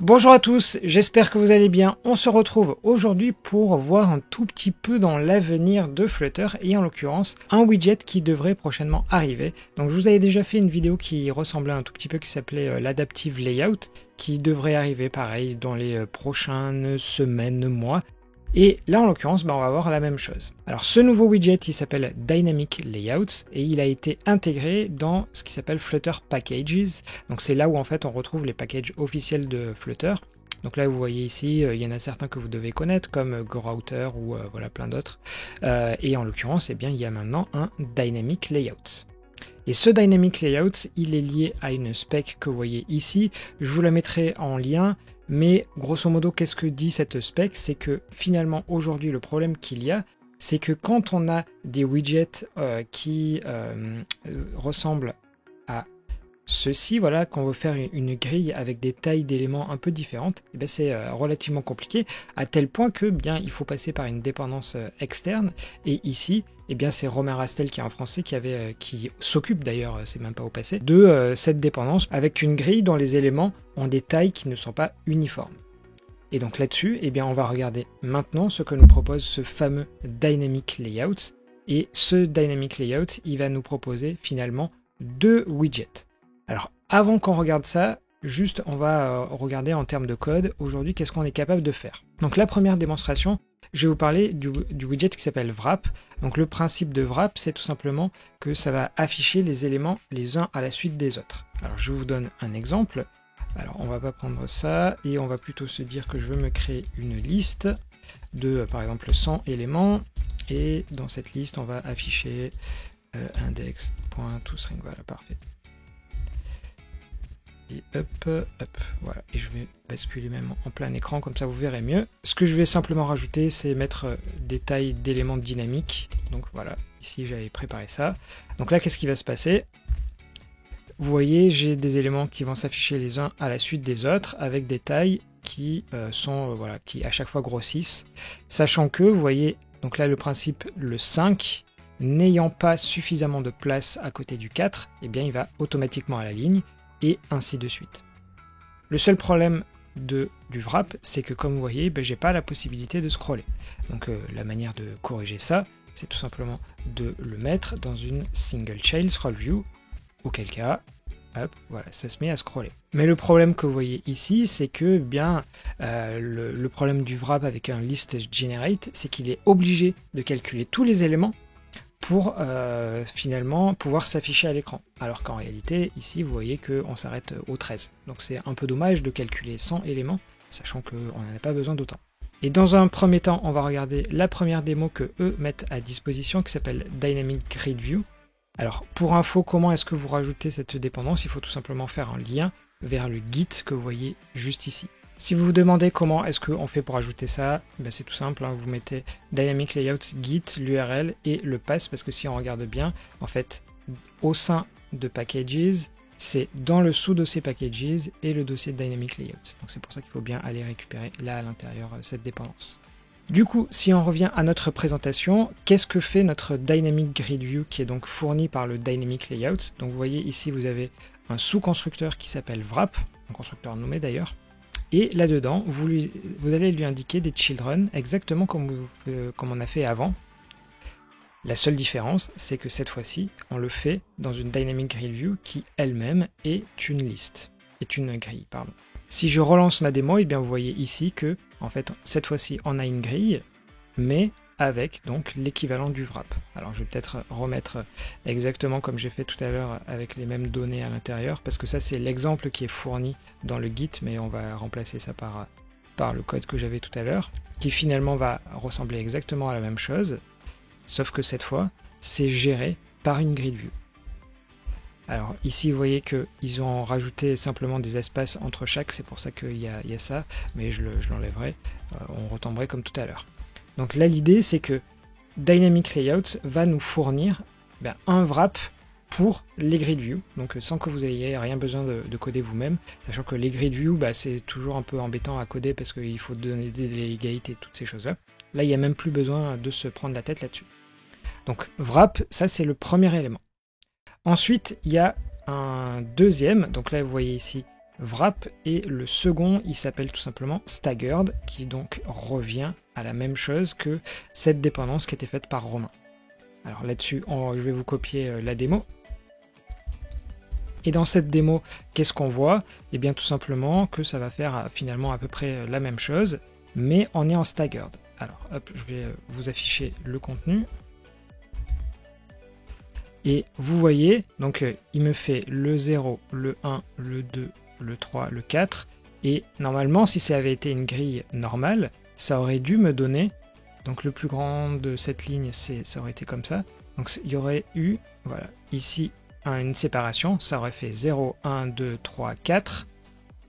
Bonjour à tous, j'espère que vous allez bien. On se retrouve aujourd'hui pour voir un tout petit peu dans l'avenir de Flutter et en l'occurrence un widget qui devrait prochainement arriver. Donc je vous avais déjà fait une vidéo qui ressemblait un tout petit peu qui s'appelait l'Adaptive Layout qui devrait arriver pareil dans les prochaines semaines, mois. Et là, en l'occurrence, on va voir la même chose. Alors, ce nouveau widget, il s'appelle Dynamic Layouts et il a été intégré dans ce qui s'appelle Flutter Packages. Donc, c'est là où en fait on retrouve les packages officiels de Flutter. Donc là, vous voyez ici, il y en a certains que vous devez connaître comme GoRouter ou voilà plein d'autres. Et en l'occurrence, eh bien, il y a maintenant un Dynamic Layouts. Et ce Dynamic Layout, il est lié à une spec que vous voyez ici. Je vous la mettrai en lien. Mais grosso modo, qu'est-ce que dit cette spec? C'est que finalement, aujourd'hui, le problème qu'il y a, c'est que quand on a des widgets qui ressemblent à ceci, voilà, qu'on veut faire une grille avec des tailles d'éléments un peu différentes, et bien c'est relativement compliqué, à tel point que bien il faut passer par une dépendance externe. Et ici, eh bien c'est Romain Rastel qui est un Français qui s'occupe d'ailleurs, c'est même pas au passé, de cette dépendance avec une grille dont les éléments ont des tailles qui ne sont pas uniformes. Et donc là-dessus, eh bien on va regarder maintenant ce que nous propose ce fameux Dynamic Layout. Et ce Dynamic Layout, il va nous proposer finalement deux widgets. Alors avant qu'on regarde ça, juste on va regarder en termes de code, aujourd'hui qu'est-ce qu'on est capable de faire. Donc la première démonstration, je vais vous parler du widget qui s'appelle Wrap. Donc le principe de Wrap, c'est tout simplement que ça va afficher les éléments les uns à la suite des autres. Alors je vous donne un exemple. Alors on va pas prendre ça et on va plutôt se dire que je veux me créer une liste de par exemple 100 éléments et dans cette liste on va afficher index.toString, voilà, parfait. Et hop, voilà, et je vais basculer même en plein écran, comme ça vous verrez mieux. Ce que je vais simplement rajouter, c'est mettre des tailles d'éléments dynamiques. Donc voilà, ici j'avais préparé ça. Donc là, qu'est-ce qui va se passer? Vous voyez, j'ai des éléments qui vont s'afficher les uns à la suite des autres, avec des tailles qui voilà, qui à chaque fois grossissent. Sachant que, vous voyez, donc là le principe, le 5, n'ayant pas suffisamment de place à côté du 4, eh bien il va automatiquement à la ligne, et ainsi de suite. Le seul problème du wrap, c'est que comme vous voyez, j'ai pas la possibilité de scroller. Donc la manière de corriger ça, c'est tout simplement de le mettre dans une single chain scroll view, auquel cas, hop, voilà, ça se met à scroller. Mais le problème que vous voyez ici, c'est que bien le problème du wrap avec un list generate, c'est qu'il est obligé de calculer tous les éléments pour finalement pouvoir s'afficher à l'écran. Alors qu'en réalité, ici, vous voyez qu'on s'arrête au 13. Donc c'est un peu dommage de calculer 100 éléments, sachant qu'on n'en a pas besoin d'autant. Et dans un premier temps, on va regarder la première démo que eux mettent à disposition, qui s'appelle Dynamic Grid View. Alors pour info, comment est-ce que vous rajoutez cette dépendance? Il faut tout simplement faire un lien vers le Git que vous voyez juste ici. Si vous vous demandez comment est-ce qu'on fait pour ajouter ça, ben c'est tout simple, hein, vous mettez Dynamic Layout Git, l'URL et le pass, parce que si on regarde bien, en fait, au sein de Packages, c'est dans le sous-dossier Packages et le dossier Dynamic Layout. Donc c'est pour ça qu'il faut bien aller récupérer là à l'intérieur cette dépendance. Du coup, si on revient à notre présentation, qu'est-ce que fait notre Dynamic Grid View qui est donc fourni par le Dynamic Layout? Donc vous voyez ici, vous avez un sous-constructeur qui s'appelle Wrap, un constructeur nommé d'ailleurs. Et là-dedans, vous allez lui indiquer des children, exactement comme on a fait avant. La seule différence, c'est que cette fois-ci, on le fait dans une Dynamic Grid View qui elle-même est une liste, est une grille, pardon. Si je relance ma démo, et bien vous voyez ici que, en fait, cette fois-ci, on a une grille, mais avec donc l'équivalent du wrap. Alors je vais peut-être remettre exactement comme j'ai fait tout à l'heure avec les mêmes données à l'intérieur, parce que ça c'est l'exemple qui est fourni dans le Git, mais on va remplacer ça par le code que j'avais tout à l'heure, qui finalement va ressembler exactement à la même chose, sauf que cette fois c'est géré par une grid view. Alors ici vous voyez qu'ils ont rajouté simplement des espaces entre chaque, c'est pour ça qu'il y a ça, mais je l'enlèverai, on retomberait comme tout à l'heure. Donc là l'idée c'est que Dynamic Layout va nous fournir un wrap pour les grid view, donc sans que vous ayez rien besoin de coder vous-même, sachant que les grid view c'est toujours un peu embêtant à coder parce qu'il faut donner des égalités et toutes ces choses là. Là il n'y a même plus besoin de se prendre la tête là-dessus. Donc wrap, ça c'est le premier élément. Ensuite il y a un deuxième, donc là vous voyez ici wrap, et le second il s'appelle tout simplement staggered, qui donc revient à la même chose que cette dépendance qui était faite par Romain. Alors là-dessus, je vais vous copier la démo. Et dans cette démo, qu'est-ce qu'on voit? Eh bien tout simplement que ça va faire finalement à peu près la même chose, mais on est en staggered. Alors hop, je vais vous afficher le contenu. Et vous voyez, donc il me fait le 0, le 1, le 2, le 3, le 4. Et normalement, si ça avait été une grille normale, ça aurait dû me donner, donc le plus grand de cette ligne, ça aurait été comme ça. Donc il y aurait eu, voilà, ici, une séparation, ça aurait fait 0, 1, 2, 3, 4,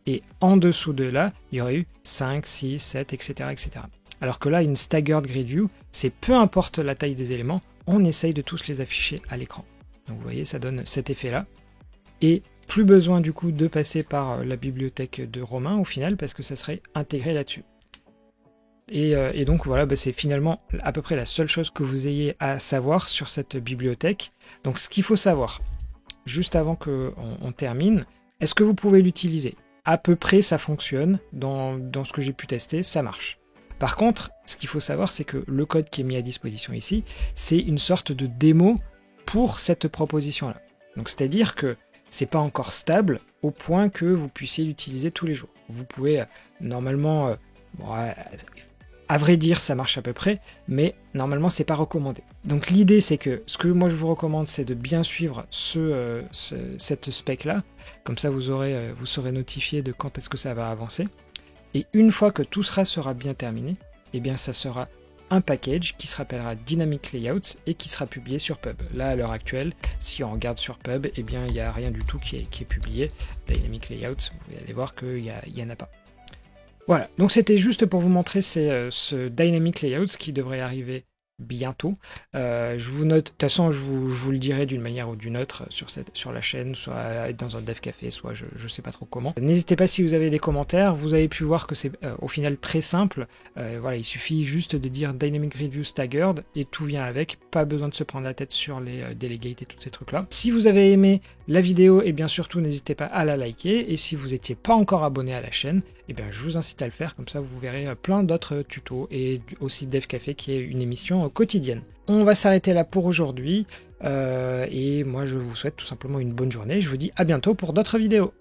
et en dessous de là, il y aurait eu 5, 6, 7, etc. etc. Alors que là, une staggered grid view, c'est peu importe la taille des éléments, on essaye de tous les afficher à l'écran. Donc vous voyez, ça donne cet effet-là. Et plus besoin du coup de passer par la bibliothèque de Romain au final, parce que ça serait intégré là-dessus. Et donc voilà, c'est finalement à peu près la seule chose que vous ayez à savoir sur cette bibliothèque. Donc ce qu'il faut savoir, juste avant qu'on termine, est-ce que vous pouvez l'utiliser? À peu près ça fonctionne, dans ce que j'ai pu tester, ça marche. Par contre, ce qu'il faut savoir, c'est que le code qui est mis à disposition ici, c'est une sorte de démo pour cette proposition-là. Donc c'est-à-dire que c'est pas encore stable au point que vous puissiez l'utiliser tous les jours. Vous pouvez normalement, à vrai dire, ça marche à peu près, mais normalement, c'est pas recommandé. Donc l'idée, c'est que ce que moi je vous recommande, c'est de bien suivre cette spec-là. Comme ça, vous serez notifié de quand est-ce que ça va avancer. Et une fois que tout sera bien terminé, eh bien, ça sera un package qui se rappellera Dynamic Layouts et qui sera publié sur Pub. Là, à l'heure actuelle, si on regarde sur Pub, eh bien, il n'y a rien du tout qui est publié. Dynamic Layouts, vous allez voir qu'il n'y en a pas. Voilà, donc c'était juste pour vous montrer ce Dynamic Layouts qui devrait arriver bientôt. Je vous note, de toute façon je vous le dirai d'une manière ou d'une autre sur la chaîne, soit dans un dev café, soit je sais pas trop comment. N'hésitez pas si vous avez des commentaires. Vous avez pu voir que c'est au final très simple. Voilà, il suffit juste de dire Dynamic Review Staggered et tout vient avec. Pas besoin de se prendre la tête sur les delegates et tous ces trucs là. Si vous avez aimé la vidéo, et bien surtout n'hésitez pas à la liker, et si vous n'étiez pas encore abonné à la chaîne, et bien je vous incite à le faire, comme ça vous verrez plein d'autres tutos, et aussi Dev Café qui est une émission quotidienne. On va s'arrêter là pour aujourd'hui, et moi je vous souhaite tout simplement une bonne journée, je vous dis à bientôt pour d'autres vidéos.